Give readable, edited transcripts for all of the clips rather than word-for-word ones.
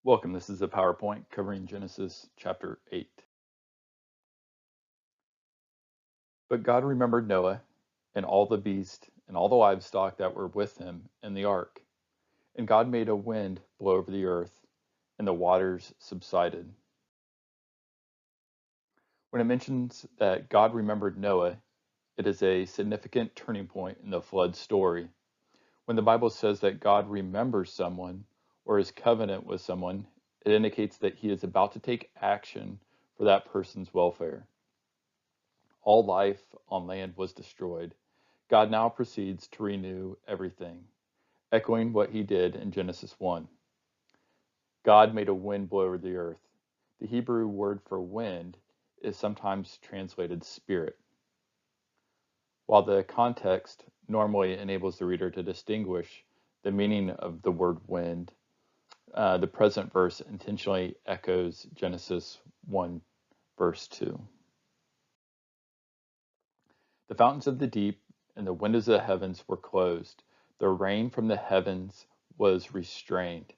Welcome. This is a PowerPoint covering Genesis chapter 8. But God remembered Noah and all the beasts and all the livestock that were with him in the ark. And God made a wind blow over the earth, and the waters subsided. When it mentions that God remembered Noah, it is a significant turning point in the flood story. When the Bible says that God remembers someone or is covenant with someone, it indicates that he is about to take action for that person's welfare. All life on land was destroyed. God now proceeds to renew everything, echoing what he did in Genesis 1. God made a wind blow over the earth. The Hebrew word for wind is sometimes translated spirit. While the context normally enables the reader to distinguish the meaning of the word wind, the present verse intentionally echoes Genesis 1, verse 2. The fountains of the deep and the windows of the heavens were closed. The rain from the heavens was restrained,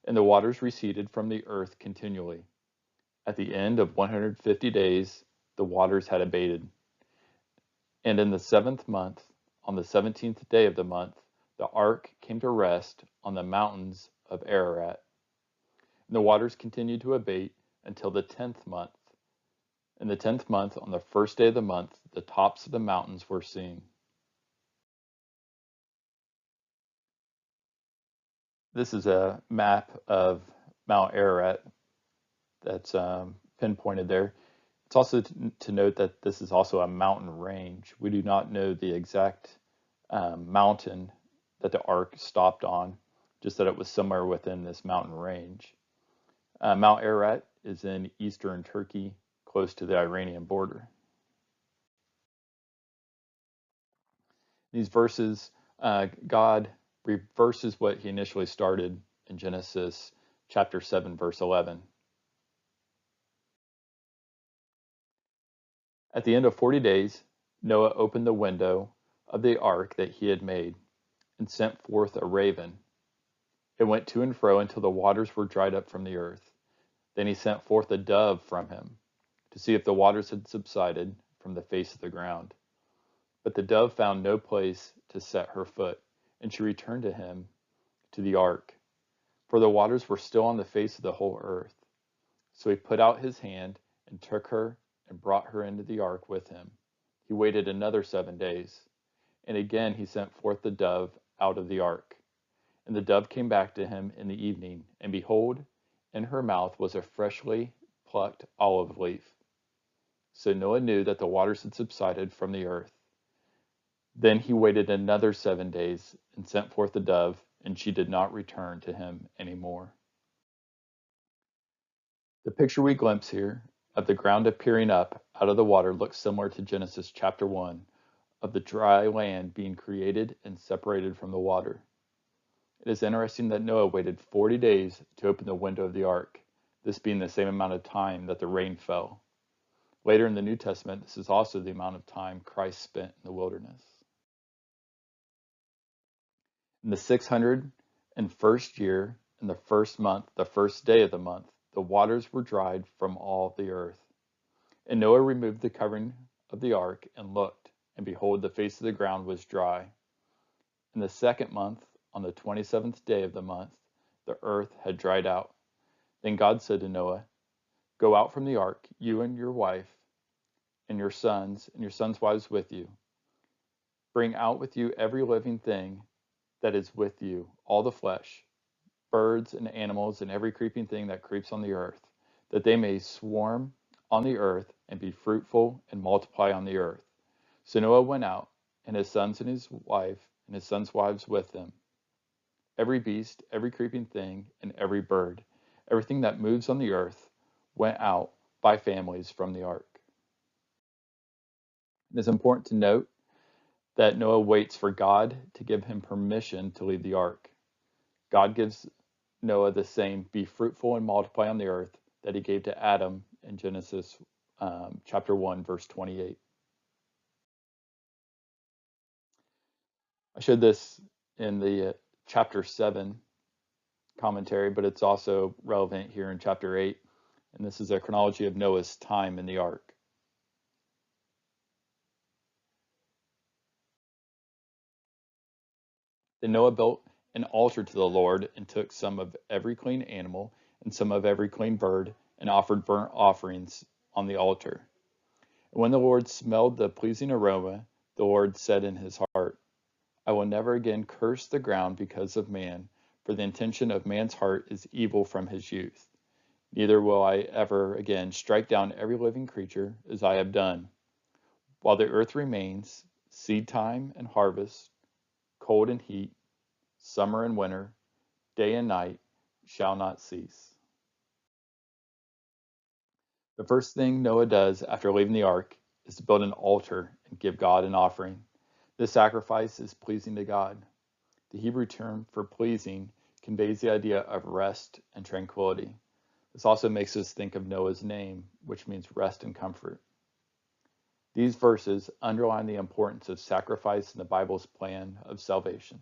and the waters receded from the earth continually. At the end of 150 days, the waters had abated. And in the 7th month, on the 17th day of the month, the ark came to rest on the mountains of Ararat. And the waters continued to abate until the 10th month. In the 10th month, on the first day of the month, the tops of the mountains were seen. This is a map of Mount Ararat that's pinpointed there. It's also to note that this is also a mountain range. We do not know the exact mountain that the ark stopped on, just that it was somewhere within this mountain range. Mount Ararat is in eastern Turkey, close to the Iranian border. These verses, God reverses what he initially started in Genesis chapter 7, verse 11. At the end of 40 days, Noah opened the window of the ark that he had made and sent forth a raven. It went to and fro until the waters were dried up from the earth. Then he sent forth a dove from him to see if the waters had subsided from the face of the ground. But the dove found no place to set her foot, and she returned to him to the ark, for the waters were still on the face of the whole earth. So he put out his hand and took her and brought her into the ark with him. He waited another 7 days, and again he sent forth the dove out of the ark. And the dove came back to him in the evening, and behold, in her mouth was a freshly plucked olive leaf. So Noah knew that the waters had subsided from the earth. Then he waited another 7 days and sent forth the dove, and she did not return to him any more. The picture we glimpse here of the ground appearing up out of the water looks similar to Genesis chapter 1 of the dry land being created and separated from the water. It is interesting that Noah waited 40 days to open the window of the ark, this being the same amount of time that the rain fell. Later in the New Testament, this is also the amount of time Christ spent in the wilderness. In the 601st year, in the first month, the first day of the month, the waters were dried from all the earth. And Noah removed the covering of the ark and looked, and behold, the face of the ground was dry. In the 2nd month, on the 27th day of the month, the earth had dried out. Then God said to Noah, "Go out from the ark, you and your wife, and your sons wives with you. Bring out with you every living thing that is with you, all the flesh, birds and animals, and every creeping thing that creeps on the earth, that they may swarm on the earth and be fruitful and multiply on the earth." So Noah went out, and his sons and his wife, and his sons' wives with him. Every beast, every creeping thing, and every bird, everything that moves on the earth, went out by families from the ark. It is important to note that Noah waits for God to give him permission to leave the ark. God gives Noah the same "be fruitful and multiply on the earth" that he gave to Adam in Genesis chapter 1, verse 28. I showed this in the chapter 7 commentary, but it's also relevant here in chapter 8. And this is a chronology of Noah's time in the ark. Then Noah built an altar to the Lord and took some of every clean animal and some of every clean bird and offered burnt offerings on the altar. And when the Lord smelled the pleasing aroma, the Lord said in his heart, I will never again curse the ground because of man, for the intention of man's heart is evil from his youth. Neither will I ever again strike down every living creature as I have done. While the earth remains, seed time and harvest, cold and heat, summer and winter, day and night shall not cease. The first thing Noah does after leaving the ark is to build an altar and give God an offering. This sacrifice is pleasing to God. The Hebrew term for pleasing conveys the idea of rest and tranquility. This also makes us think of Noah's name, which means rest and comfort. These verses underline the importance of sacrifice in the Bible's plan of salvation.